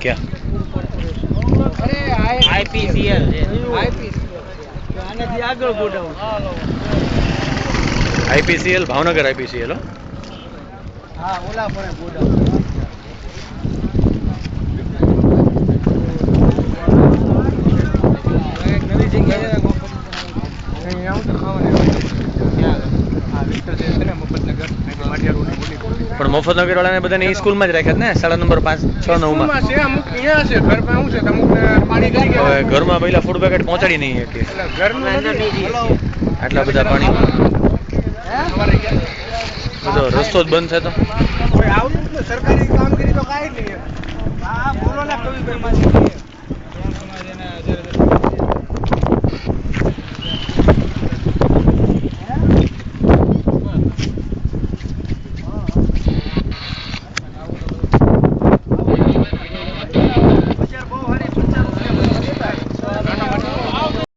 क्या? अरे IPCL IPCL Bhavnagar IPCL हो. हाँ ओला पड़े गोडाउन नवी जगह પણ મફતનગર વાળાને બધાને ઈ સ્કૂલમાં જ રાખ્યા ને 5 નંબર 5 6 9 માં છે અમુક અહીંયા છે ઘર માં હું છે અમુક પાણી કરી ગયા હવે ઘરમાં પહેલા ફૂડ પેકેટ પહોંચાડી નહીં શકે એટલે ઘરનું નથી આટલા બધા પાણીમાં બધો રસ્તો જ બંધ છે તો કોઈ આવતું જ સરકારી કામગીરી તો કાંઈ જ નહીં. હા બોલો ને કવિભાઈ